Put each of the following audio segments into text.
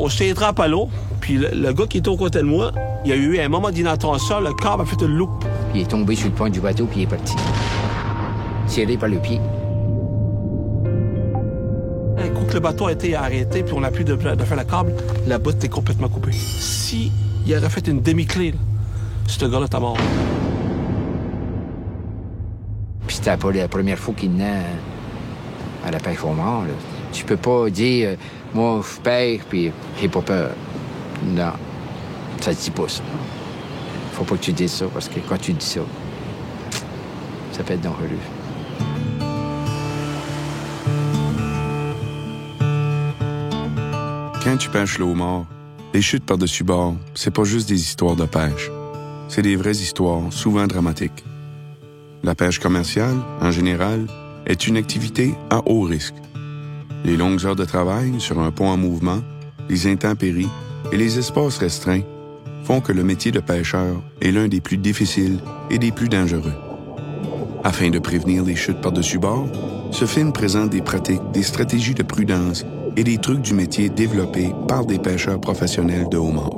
On s'est étrapé à l'eau, puis le gars qui était au côté de moi, il a eu un moment d'inattention, le câble a fait une loupe. Il est tombé sur le point du bateau, puis il est parti. Tiré par le pied. Un coup que le bateau a été arrêté, puis on n'a plus de faire le câble, la botte est complètement coupée. Si il aurait fait une demi-clé, là, ce gars-là était mort. Puis c'était pas la première fois qu'il venait à la pêche au mort, là. Tu peux pas dire, moi, je pêche, puis j'ai pas peur. Non, ça se dit pas, ça. Faut pas que tu dises ça, parce que quand tu dis ça, ça peut être dangereux. Quand tu pêches le homard, les chutes par-dessus bord, c'est pas juste des histoires de pêche. C'est des vraies histoires, souvent dramatiques. La pêche commerciale, en général, est une activité à haut risque. Les longues heures de travail sur un pont en mouvement, les intempéries et les espaces restreints font que le métier de pêcheur est l'un des plus difficiles et des plus dangereux. Afin de prévenir les chutes par-dessus bord, ce film présente des pratiques, des stratégies de prudence et des trucs du métier développés par des pêcheurs professionnels de homard.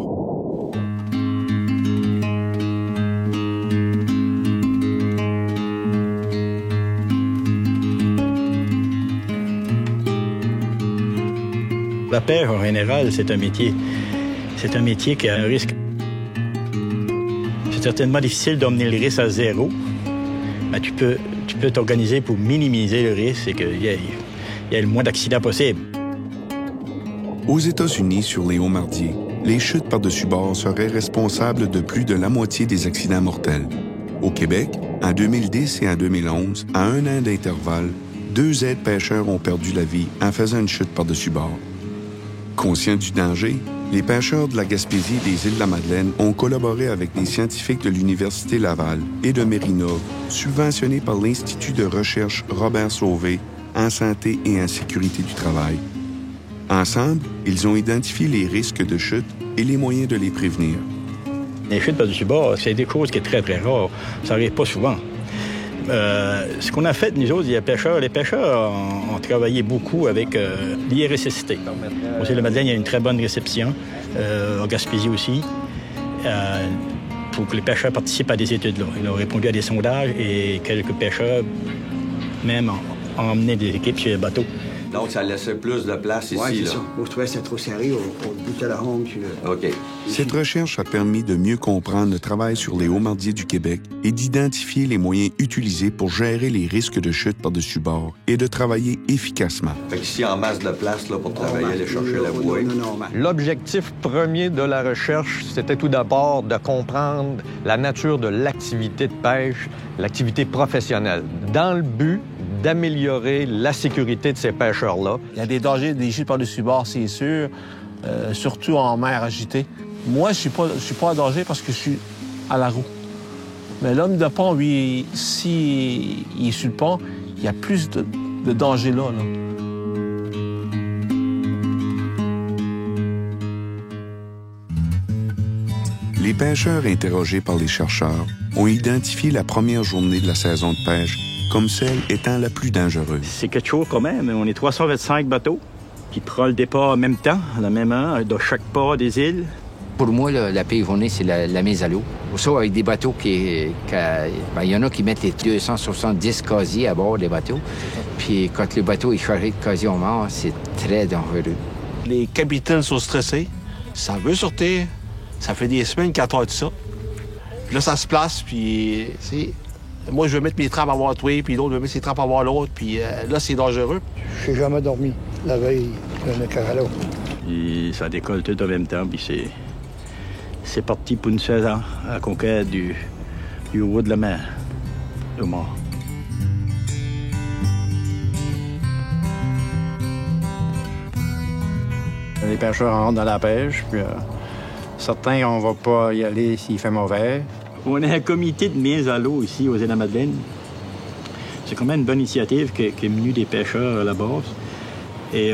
La pêche, en général, c'est un métier. C'est un métier qui a un risque. C'est certainement difficile d'emmener le risque à zéro, mais tu peux t'organiser pour minimiser le risque et qu'il y ait le moins d'accidents possible. Aux États-Unis, sur les homardiers, les chutes par-dessus bord seraient responsables de plus de la moitié des accidents mortels. Au Québec, en 2010 et en 2011, à 1 an d'intervalle, 2 aides-pêcheurs ont perdu la vie en faisant une chute par-dessus bord. Conscients du danger, les pêcheurs de la Gaspésie et des Îles-de-la-Madeleine ont collaboré avec des scientifiques de l'Université Laval et de Mérinov, subventionnés par l'Institut de recherche Robert Sauvé en santé et en sécurité du travail. Ensemble, ils ont identifié les risques de chute et les moyens de les prévenir. Les chutes par-dessus bord, c'est des choses qui sont très, très rares. Ça n'arrive pas souvent. Ce qu'on a fait, nous autres, les pêcheurs ont travaillé beaucoup avec l'IRSST. Aux Îles-de-la-Madeleine, il y a une très bonne réception, en Gaspésie aussi, pour que les pêcheurs participent à des études-là. Ils ont répondu à des sondages et quelques pêcheurs même ont emmené des équipes sur les bateaux. Donc, ça laissait plus de place ici, c'est là. ça. Moi, je trouvais que c'était trop serré. On butait la ronde. OK. Cette recherche a permis de mieux comprendre le travail sur les homardiers du Québec et d'identifier les moyens utilisés pour gérer les risques de chute par-dessus bord et de travailler efficacement. Fait qu'ici, en masse de place là, pour travailler, aller chercher la bouée. L'objectif premier de la recherche, c'était tout d'abord de comprendre la nature de l'activité de pêche, l'activité professionnelle, dans le but d'améliorer la sécurité de ces pêcheurs-là. Il y a des dangers, des chutes par-dessus bord, c'est sûr, surtout en mer agitée. Moi, je suis pas en danger parce que je suis à la roue. Mais l'homme de pont, lui, s'il est sur le pont, il y a plus de danger là. Les pêcheurs interrogés par les chercheurs ont identifié la première journée de la saison de pêche comme celle étant la plus dangereuse. C'est quelque chose quand même. On est 325 bateaux qui prennent le départ en même temps, à la même heure, de chaque port des îles. Pour moi, la pire journée, c'est la mise à l'eau. Ça, avec des bateaux il y en a qui mettent les 270 casiers à bord des bateaux. Puis quand le bateau est chargé de casiers au mort, c'est très dangereux. Les capitaines sont stressés. Ça veut sortir. Ça fait des semaines qu'ils attendent ça. Puis là, ça se place, puis moi, je veux mettre mes trappes à voir toi, puis l'autre veut mettre ses trappes à voir l'autre, puis là, c'est dangereux. Je n'ai jamais dormi la veille de notre caralo. Et ça décolle tout en même temps, puis c'est parti pour une saison à la conquête du haut de la mer, le mort. Les pêcheurs rentrent dans la pêche, puis certains, on va pas y aller s'il fait mauvais. On a un comité de mise à l'eau ici aux Îles-de-la-Madeleine. C'est quand même une bonne initiative qui est menue des pêcheurs à la base. Et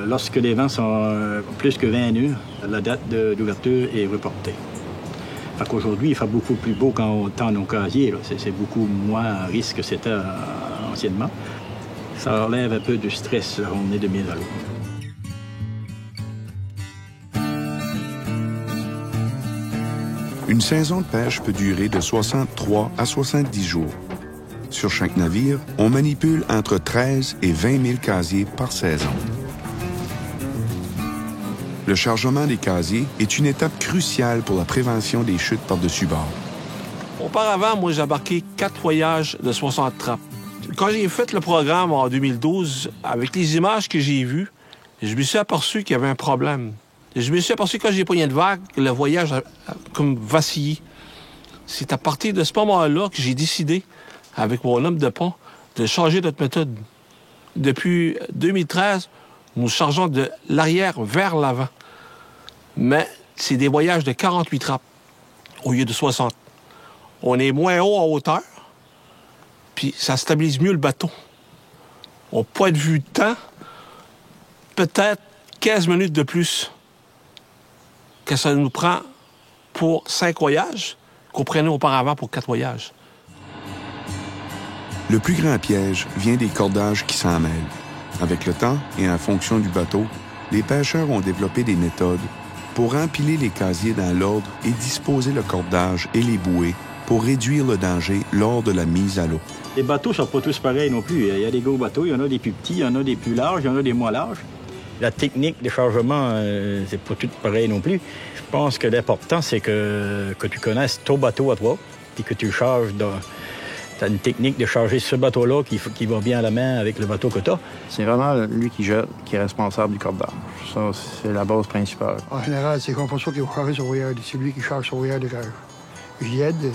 lorsque les vents sont plus que 20 nœuds, la date d'ouverture est reportée. Fait qu'aujourd'hui, il fait beaucoup plus beau quand on tend nos casiers. C'est beaucoup moins à risque que c'était anciennement. Ça enlève un peu de stress, la journée de mise à l'eau. Une saison de pêche peut durer de 63 à 70 jours. Sur chaque navire, on manipule entre 13 et 20 000 casiers par saison. Le chargement des casiers est une étape cruciale pour la prévention des chutes par-dessus bord. Auparavant, moi, j'ai embarqué 4 voyages de 60 trappes. Quand j'ai fait le programme en 2012, avec les images que j'ai vues, je me suis aperçu qu'il y avait un problème. Je me suis aperçu que quand j'ai pogné de vague, le voyage a comme vacillé. C'est à partir de ce moment-là que j'ai décidé, avec mon homme de pont, de changer notre méthode. Depuis 2013, nous chargeons de l'arrière vers l'avant. Mais c'est des voyages de 48 trappes au lieu de 60. On est moins haut en hauteur, puis ça stabilise mieux le bateau. Au point de vue de temps, peut-être 15 minutes de plus que ça nous prend pour 5 voyages qu'on prenait auparavant pour 4 voyages. Le plus grand piège vient des cordages qui s'en mêlent. Avec le temps et en fonction du bateau, les pêcheurs ont développé des méthodes pour empiler les casiers dans l'ordre et disposer le cordage et les bouées pour réduire le danger lors de la mise à l'eau. Les bateaux ne sont pas tous pareils non plus. Il y a des gros bateaux, il y en a des plus petits, il y en a des plus larges, il y en a des moins larges. La technique de chargement, c'est pas tout pareil non plus. Je pense que l'important, c'est que tu connaisses ton bateau à toi et que tu le charges dans... Tu as une technique de charger ce bateau-là qui va bien à la main avec le bateau que tu as. C'est vraiment lui qui jette, qui est responsable du cordage. Ça, c'est la base principale. En général, c'est comme ça qu'il faut charger son voyage. C'est lui qui charge son voyage de cage. J'y aide.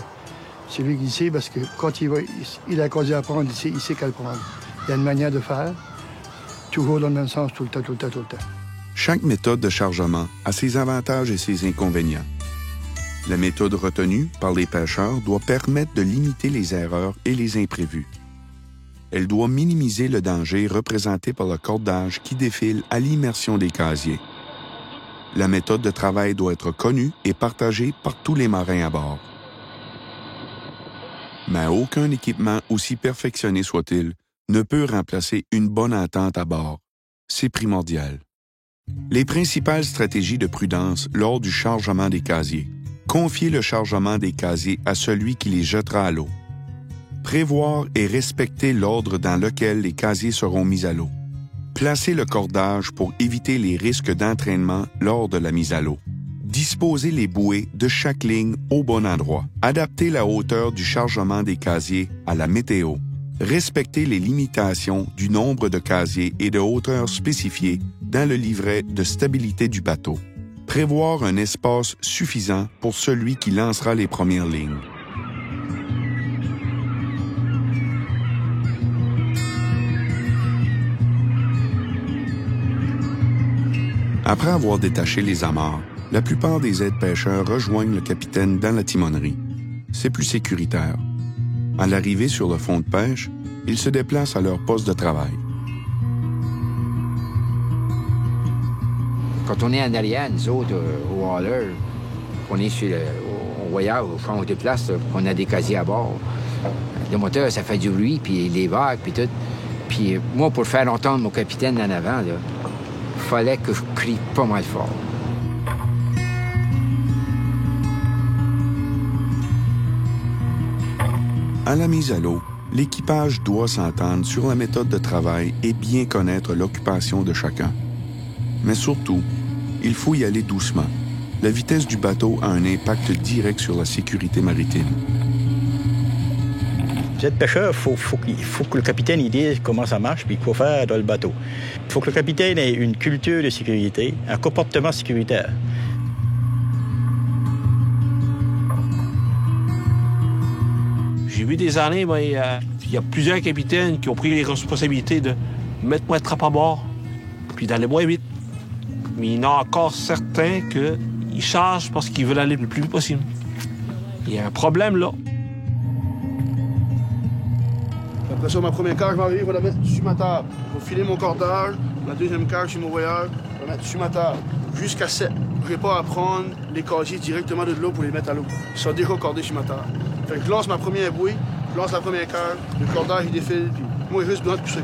C'est lui qui sait parce que quand il a un casier à prendre, il sait qu'à le prendre. Il y a une manière de faire, toujours dans le même sens, tout le temps. Chaque méthode de chargement a ses avantages et ses inconvénients. La méthode retenue par les pêcheurs doit permettre de limiter les erreurs et les imprévus. Elle doit minimiser le danger représenté par le cordage qui défile à l'immersion des casiers. La méthode de travail doit être connue et partagée par tous les marins à bord. Mais aucun équipement, aussi perfectionné soit-il, ne peut remplacer une bonne entente à bord. C'est primordial. Les principales stratégies de prudence lors du chargement des casiers. Confier le chargement des casiers à celui qui les jettera à l'eau. Prévoir et respecter l'ordre dans lequel les casiers seront mis à l'eau. Placer le cordage pour éviter les risques d'entraînement lors de la mise à l'eau. Disposer les bouées de chaque ligne au bon endroit. Adapter la hauteur du chargement des casiers à la météo. Respecter les limitations du nombre de casiers et de hauteur spécifiées dans le livret de stabilité du bateau. Prévoir un espace suffisant pour celui qui lancera les premières lignes. Après avoir détaché les amarres, la plupart des aides-pêcheurs rejoignent le capitaine dans la timonerie. C'est plus sécuritaire. À l'arrivée sur le fond de pêche, ils se déplacent à leur poste de travail. Quand on est en arrière, nous autres, au hauler, on est sur on voyage, on se déplace, on a des casiers à bord. Le moteur, ça fait du bruit, puis les vagues, puis tout. Puis moi, pour faire entendre mon capitaine en avant, il fallait que je crie pas mal fort. À la mise à l'eau, l'équipage doit s'entendre sur la méthode de travail et bien connaître l'occupation de chacun. Mais surtout, il faut y aller doucement. La vitesse du bateau a un impact direct sur la sécurité maritime. Vous êtes pêcheur, il faut que le capitaine il dise comment ça marche puis quoi faire dans le bateau. Il faut que le capitaine ait une culture de sécurité, un comportement sécuritaire. J'ai vu des années, il y a plusieurs capitaines qui ont pris les responsabilités de mettre moins de trappe à bord puis d'aller moins vite. Mais il y en a encore certains qu'ils chargent parce qu'ils veulent aller le plus vite possible. Il y a un problème là. Après ça, ma première cage, je vais arriver, je vais la mettre sur ma table. Je vais filer mon cordage. La deuxième cage sur mon voyage, je vais la mettre sur ma table. Jusqu'à 7. Je n'ai pas à prendre les casiers directement de l'eau pour les mettre à l'eau. Ils sont déjà cordés sur ma table. Fait que je lance ma première bouée, je lance la première cage, le cordage il défile, puis moi j'ai juste besoin de pousser.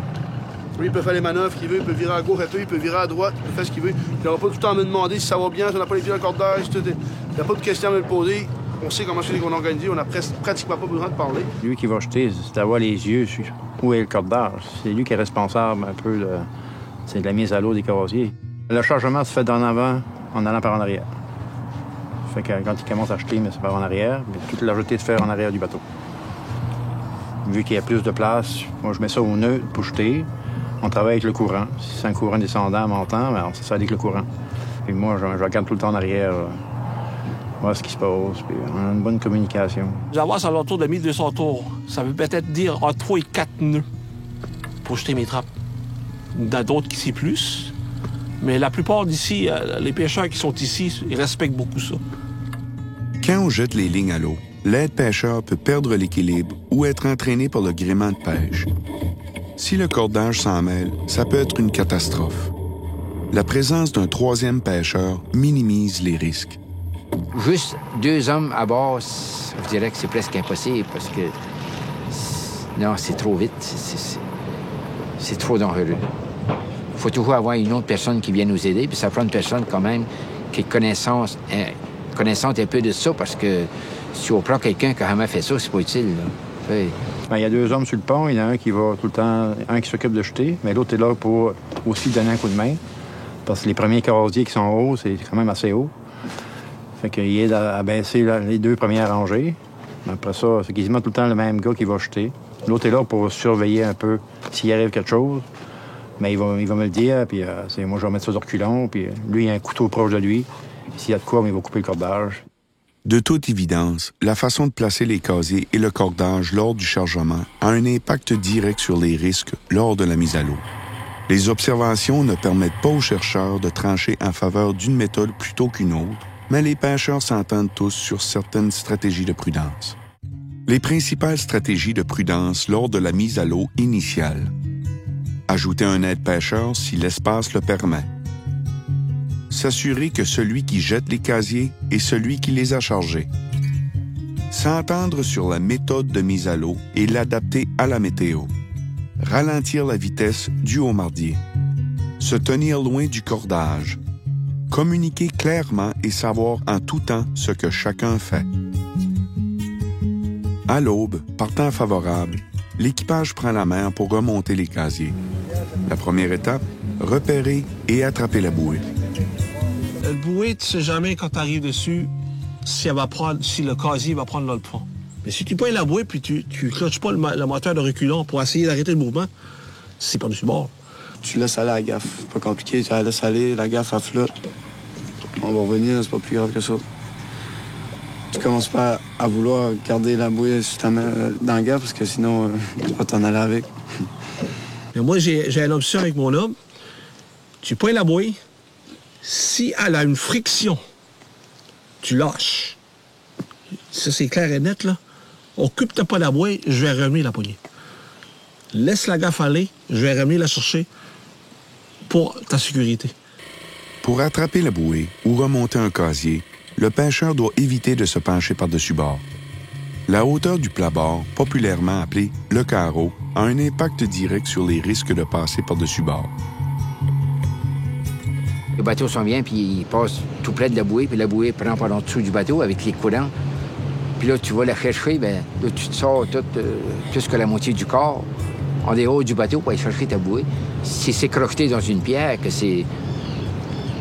Lui, il peut faire les manœuvres qu'il veut, il peut virer à gauche, il peut virer à droite, il peut faire ce qu'il veut. Il n'aura pas tout le temps à me demander si ça va bien, si on n'a pas les pieds dans le cordage, il n'y a pas de questions à me le poser. On sait comment c'est qu'on organise, on n'a pratiquement pas besoin de parler. Lui qui va jeter, c'est d'avoir les yeux sur où est le cordage. C'est lui qui est responsable un peu de la mise à l'eau des casiers. Le chargement se fait d'en avant en allant par en arrière. Fait que quand il commence à jeter, c'est par en arrière, mais toute la jetée se fait en arrière du bateau. Vu qu'il y a plus de place, moi je mets ça au neutre pour jeter. On travaille avec le courant. Si c'est un courant descendant, montant, ben, on se fait avec le courant. Puis moi, je regarde tout le temps en arrière, voir ce qui se passe, puis on a une bonne communication. J'avance à l'entour de 1200 tours. Ça veut peut-être dire entre 3 et 4 nœuds pour jeter mes trappes. Il y en a d'autres qui c'est plus. Mais la plupart d'ici, les pêcheurs qui sont ici, ils respectent beaucoup ça. Quand on jette les lignes à l'eau, l'aide-pêcheur peut perdre l'équilibre ou être entraîné par le gréement de pêche. Si le cordage s'en mêle, ça peut être une catastrophe. La présence d'un troisième pêcheur minimise les risques. Juste 2 hommes à bord, je dirais que c'est presque impossible parce que non, c'est trop vite, c'est trop dangereux. Il faut toujours avoir une autre personne qui vient nous aider, puis ça prend une personne quand même qui est connaissante un peu de ça, parce que si on prend quelqu'un qui a jamais fait ça, c'est pas utile. Oui. Ben, il y a 2 hommes sur le pont, il y en a un qui va tout le temps, un qui s'occupe de jeter, mais l'autre est là pour aussi donner un coup de main, parce que les premiers casiers qui sont hauts, c'est quand même assez haut. Fait qu'il aide à baisser les 2 premières rangées. Après ça, c'est quasiment tout le temps le même gars qui va jeter. L'autre est là pour surveiller un peu s'il arrive quelque chose. Mais il va me le dire, puis moi, je vais mettre ça de reculons, puis lui, il a un couteau proche de lui. S'il y a de quoi, il va couper le cordage. De toute évidence, la façon de placer les casiers et le cordage lors du chargement a un impact direct sur les risques lors de la mise à l'eau. Les observations ne permettent pas aux chercheurs de trancher en faveur d'une méthode plutôt qu'une autre, mais les pêcheurs s'entendent tous sur certaines stratégies de prudence. Les principales stratégies de prudence lors de la mise à l'eau initiale. Ajouter un aide-pêcheur si l'espace le permet. S'assurer que celui qui jette les casiers est celui qui les a chargés. S'entendre sur la méthode de mise à l'eau et l'adapter à la météo. Ralentir la vitesse du haut-mardier. Se tenir loin du cordage. Communiquer clairement et savoir en tout temps ce que chacun fait. À l'aube, par temps favorable, l'équipage prend la mer pour remonter les casiers. La première étape, repérer et attraper la bouée. Le bouée, tu sais jamais quand tu arrives dessus si le casier va prendre l'autre fond. Mais si tu pognes la bouée puis tu cloches pas le moteur de reculon pour essayer d'arrêter le mouvement, c'est pas du bord. Tu laisses aller la gaffe. Pas compliqué, tu la laisses aller, la gaffe, elle flotte. On va revenir, c'est pas plus grave que ça. Tu commences pas à vouloir garder la bouée sur ta main dans la gaffe parce que sinon, tu vas t'en aller avec. Mais moi, j'ai une option avec mon homme. Tu pognes la bouée. Si elle a une friction, tu lâches. Ça, c'est clair et net, là. Occupe-toi pas la bouée, je vais revenir la poignée. Laisse la gaffe aller, je vais revenir la chercher pour ta sécurité. Pour attraper la bouée ou remonter un casier, le pêcheur doit éviter de se pencher par-dessus bord. La hauteur du plat-bord, populairement appelé le carreau, a un impact direct sur les risques de passer par-dessus bord. Le bateau s'en vient, puis il passe tout près de la bouée, puis la bouée prend par en dessous du bateau avec les courants. Puis là, tu vas la chercher, bien là, tu te sors plus que la moitié du corps en dehors du bateau pour aller chercher ta bouée. Si c'est crocheté dans une pierre,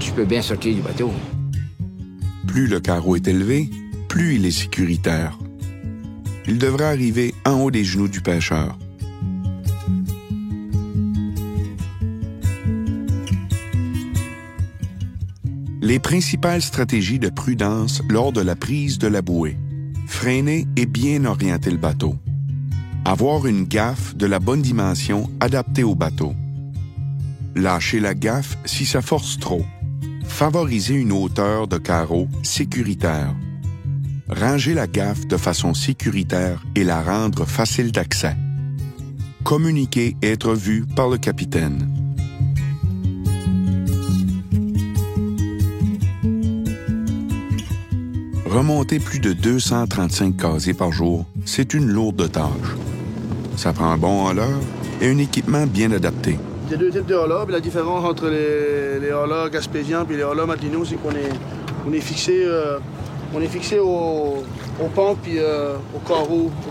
tu peux bien sortir du bateau. Plus le carreau est élevé, plus il est sécuritaire. Il devrait arriver en haut des genoux du pêcheur. Les principales stratégies de prudence lors de la prise de la bouée. Freiner et bien orienter le bateau. Avoir une gaffe de la bonne dimension adaptée au bateau. Lâcher la gaffe si ça force trop. Favoriser une hauteur de carreau sécuritaire. Ranger la gaffe de façon sécuritaire et la rendre facile d'accès. Communiquer et être vu par le capitaine. Remonter plus de 235 casiers par jour, c'est une lourde tâche. Ça prend un bon hauleur et un équipement bien adapté. Il y a 2 types de hauleurs, puis la différence entre les hauleurs gaspésiens et les hauleurs Madelino, c'est qu'on est fixé On est fixé au pont puis au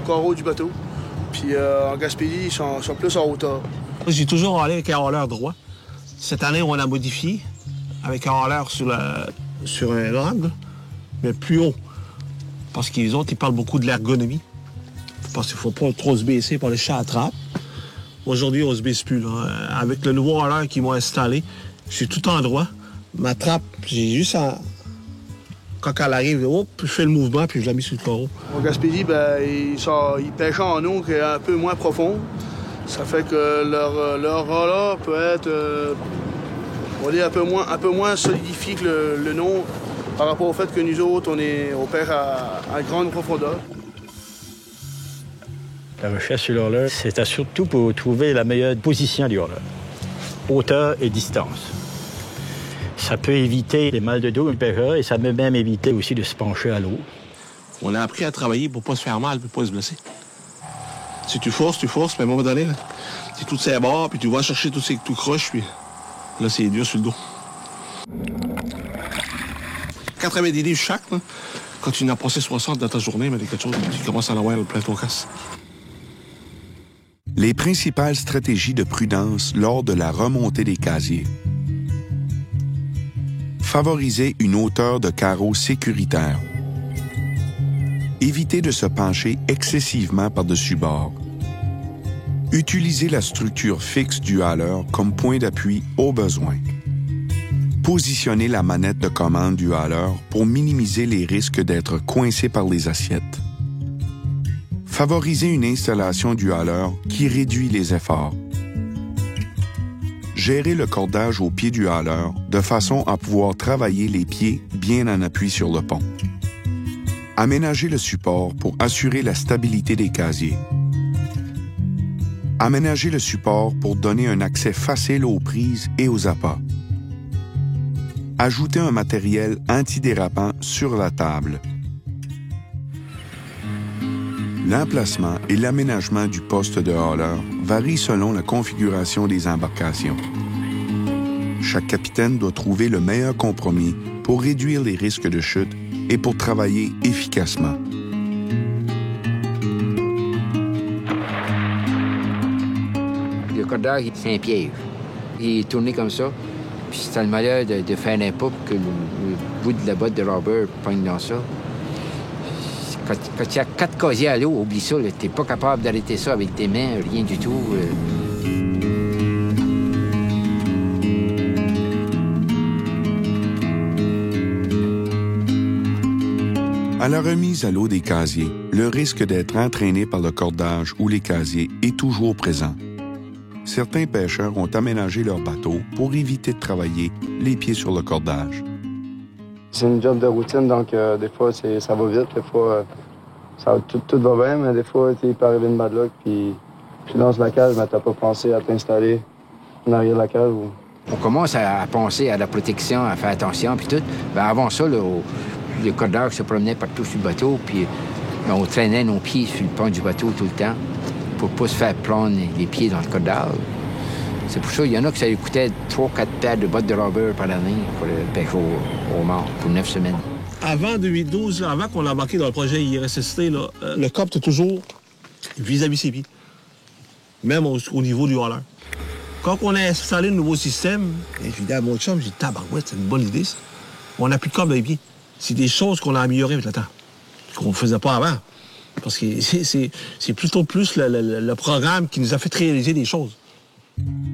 carreau du bateau. Puis en Gaspésie, ils sont plus en hauteur. J'ai toujours allé avec un hauler droit. Cette année, on l'a modifié avec un hauler sur un angle, mais plus haut. Parce que les autres, ils parlent beaucoup de l'ergonomie. Parce qu'il ne faut pas trop se baisser pour aller chat à trappe. Aujourd'hui, on ne se baisse plus. Là. Avec le nouveau hauler qu'ils m'ont installé, je suis tout en droit. Ma trappe, j'ai juste à... Quand elle arrive, hop, je fais le mouvement puis je la mets sur le carreau. En Gaspésie, ils pêchent en eau qui est un peu moins profond. Ça fait que leur roller peut être un peu moins solidifié que le nôtre par rapport au fait que nous autres, on pêche à grande profondeur. La recherche sur l'horloge, c'était surtout pour trouver la meilleure position du hurleur. Hauteur et distance. Ça peut éviter les mal de dos du pêcheur et ça peut même éviter aussi de se pencher à l'eau. On a appris à travailler pour pas se faire mal, pour pas se blesser. Si tu forces, mais à un moment donné, tu es tout ces bords, puis tu vas chercher tout croche, puis là, c'est dur sur le dos. 90 livres chaque, là, quand tu n'as passé 60 dans ta journée, mais quelque chose, tu commences à en avoir plein ton casse. Les principales stratégies de prudence lors de la remontée des casiers. Favoriser une hauteur de carreau sécuritaire. Éviter de se pencher excessivement par-dessus bord. Utiliser la structure fixe du haleur comme point d'appui au besoin. Positionner la manette de commande du haleur pour minimiser les risques d'être coincé par les assiettes. Favoriser une installation du haleur qui réduit les efforts. Gérer le cordage au pied du haleur de façon à pouvoir travailler les pieds bien en appui sur le pont. Aménager le support pour assurer la stabilité des casiers. Aménager le support pour donner un accès facile aux prises et aux appâts. Ajouter un matériel antidérapant sur la table. L'emplacement et l'aménagement du poste de hauler varient selon la configuration des embarcations. Chaque capitaine doit trouver le meilleur compromis pour réduire les risques de chute et pour travailler efficacement. Le cordage, c'est un piège. Il est tourné comme ça, puis c'est le malheur de faire un pas pour que le bout de la botte de rubber pogne dans ça. Quand il y a 4 casiers à l'eau, oublie ça, t'es pas capable d'arrêter ça avec tes mains, rien du tout. À la remise à l'eau des casiers, le risque d'être entraîné par le cordage ou les casiers est toujours présent. Certains pêcheurs ont aménagé leur bateau pour éviter de travailler les pieds sur le cordage. C'est une job de routine, donc des fois, ça va vite. Des fois, tout va bien, mais des fois, il peut arriver une bad luck, puis tu lances la cage, mais t'as pas pensé à t'installer en arrière de la cage. On commence à penser à la protection, à faire attention, puis tout. Ben avant ça, le cordage se promenait partout sur le bateau, puis on traînait nos pieds sur le pont du bateau tout le temps pour pas se faire prendre les pieds dans le cordage. C'est pour ça qu'il y en a que ça lui coûtait 3-4 paires de bottes de rubber par année pour le pêche au mort pour 9 semaines. Avant 2012, là, avant qu'on embarqué dans le projet IRSST, là, le COP était toujours vis-à-vis ses pieds, même au niveau du hauler. Quand on a installé le nouveau système, j'ai dit à mon chum, j'ai dit, tabarouette, c'est une bonne idée, ça. On n'a plus de COP dans les pieds. C'est des choses qu'on a améliorées avec le temps, qu'on ne faisait pas avant. Parce que c'est plutôt plus le programme qui nous a fait réaliser des choses.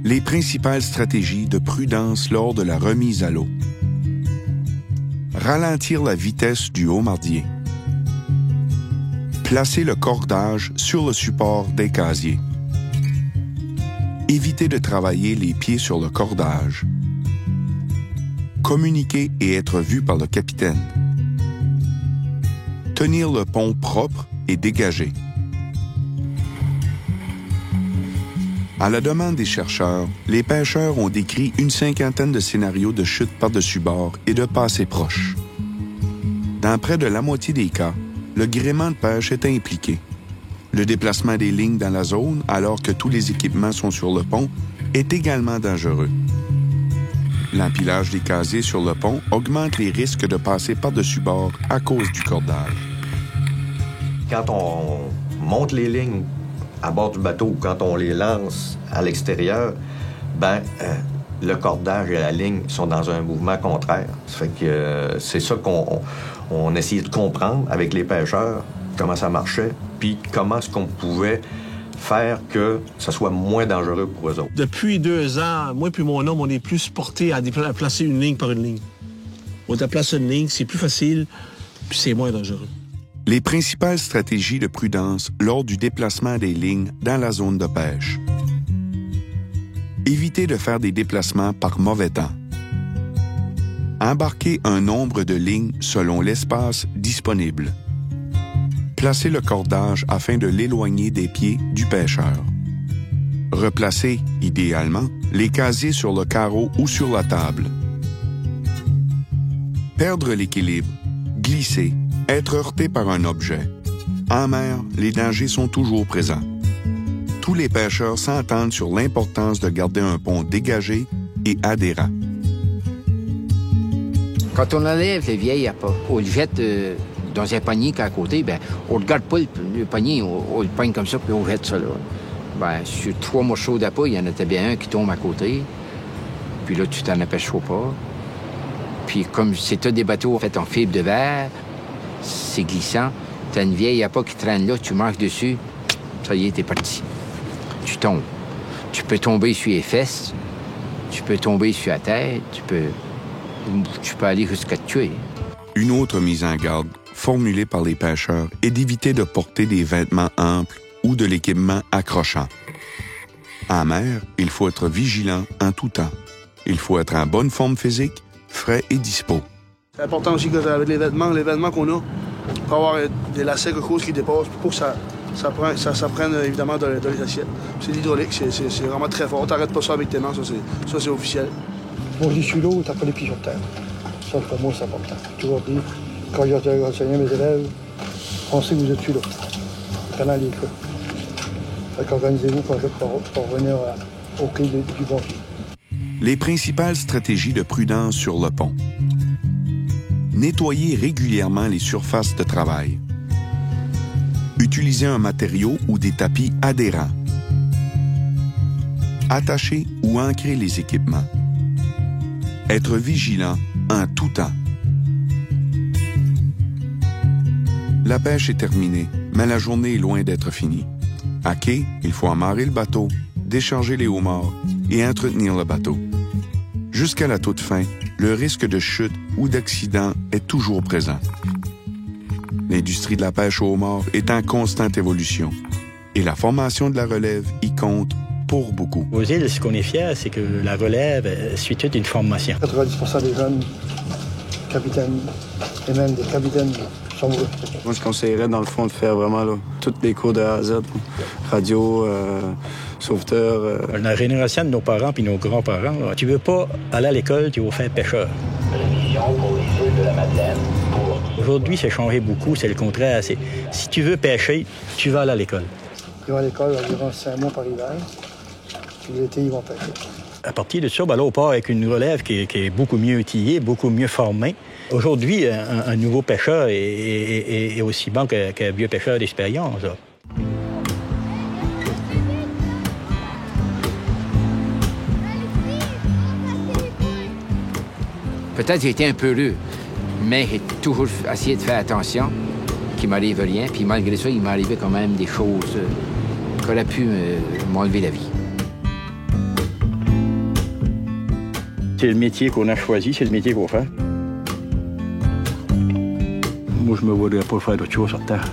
Les principales stratégies de prudence lors de la remise à l'eau. Ralentir la vitesse du haut-mardier. Placer le cordage sur le support des casiers. Éviter de travailler les pieds sur le cordage. Communiquer et être vu par le capitaine. Tenir le pont propre et dégagé. À la demande des chercheurs, les pêcheurs ont décrit une 50aine de scénarios de chute par-dessus bord et de passées proches. Dans près de la moitié des cas, le gréement de pêche est impliqué. Le déplacement des lignes dans la zone, alors que tous les équipements sont sur le pont, est également dangereux. L'empilage des casiers sur le pont augmente les risques de passer par-dessus bord à cause du cordage. Quand on monte les lignes à bord du bateau ou quand on les lance à l'extérieur, le cordage et la ligne sont dans un mouvement contraire. Ça fait que c'est ça qu'on essayait de comprendre avec les pêcheurs, comment ça marchait, puis comment est-ce qu'on pouvait faire que ça soit moins dangereux pour eux autres. Depuis 2 ans, moi puis mon homme, on est plus portés à placer une ligne par une ligne. On déplace une ligne, c'est plus facile, puis c'est moins dangereux. Les principales stratégies de prudence lors du déplacement des lignes dans la zone de pêche. Éviter de faire des déplacements par mauvais temps. Embarquer un nombre de lignes selon l'espace disponible. Placer le cordage afin de l'éloigner des pieds du pêcheur. Replacer, idéalement, les casiers sur le carreau ou sur la table. Perdre l'équilibre, glisser, être heurté par un objet. En mer, les dangers sont toujours présents. Tous les pêcheurs s'entendent sur l'importance de garder un pont dégagé et adhérent. Quand on enlève les vieilles appâts, on le jette dans un panier qui est à côté, on ne regarde pas le panier, on le pogne comme ça, puis on jette ça là. Sur 3 morceaux d'appât, il y en a bien un qui tombe à côté, puis là, tu t'en aperçois pas. Puis comme c'est des bateaux faits en fibre de verre, c'est glissant, t'as une vieille appât qui traîne là, tu marches dessus, ça y est, t'es parti. Tu tombes. Tu peux tomber sur les fesses, tu peux tomber sur la tête, tu peux aller jusqu'à te tuer. Une autre mise en garde, formulée par les pêcheurs, est d'éviter de porter des vêtements amples ou de l'équipement accrochant. En mer, il faut être vigilant en tout temps. Il faut être en bonne forme physique, frais et dispo. C'est important aussi qu'avec les vêtements qu'on a, pour avoir des lacets, quelque chose qui dépasse, pour que ça prenne évidemment dans les assiettes. C'est l'hydraulique, c'est vraiment très fort. T'arrêtes pas ça avec tes mains, ça c'est officiel. Bon, je dis sur l'eau, t'as pas les pieds sur terre. Ça, pour moi, c'est important. J'ai toujours dit, quand j'ai enseigné mes élèves, pensez que vous êtes sur l'eau. Pendant les feux. Fait qu'organisez-vous pour revenir au quai du bon pied. Les principales stratégies de prudence sur le pont. Nettoyer régulièrement les surfaces de travail. Utiliser un matériau ou des tapis adhérents. Attacher ou ancrer les équipements. Être vigilant en tout temps. La pêche est terminée, mais la journée est loin d'être finie. À quai, il faut amarrer le bateau, décharger les homards et entretenir le bateau. Jusqu'à la toute fin, le risque de chute ou d'accident est toujours présent. L'industrie de la pêche au homard est en constante évolution et la formation de la relève y compte pour beaucoup. Aux îles, ce qu'on est fiers, c'est que la relève suit toute une formation. 90% des jeunes capitaines et même des capitaines sont heureux. Moi, je conseillerais, dans le fond, de faire vraiment tous les cours de A à Z. Radio, sauveteur. La génération de nos parents puis nos grands-parents, tu veux pas aller à l'école, tu vas faire pêcheur. Pour les îles de la Madeleine. Aujourd'hui, c'est changé beaucoup. C'est le contraire. Si tu veux pêcher, tu vas aller à l'école. Ils vont à l'école environ 5 mois par hiver. Puis l'été, ils vont pêcher. À partir de ça, là, on part avec une relève qui est beaucoup mieux outillée, beaucoup mieux formée. Aujourd'hui, un nouveau pêcheur est aussi bon qu'un vieux pêcheur d'expérience. Là. Peut-être j'ai été un peu heureux, mais j'ai toujours essayé de faire attention qu'il m'arrive rien. Puis malgré ça, il m'arrivait quand même des choses qui auraient pu m'enlever la vie. C'est le métier qu'on a choisi, c'est le métier qu'on fait. Moi, je me voudrais pas faire d'autre chose sur Terre.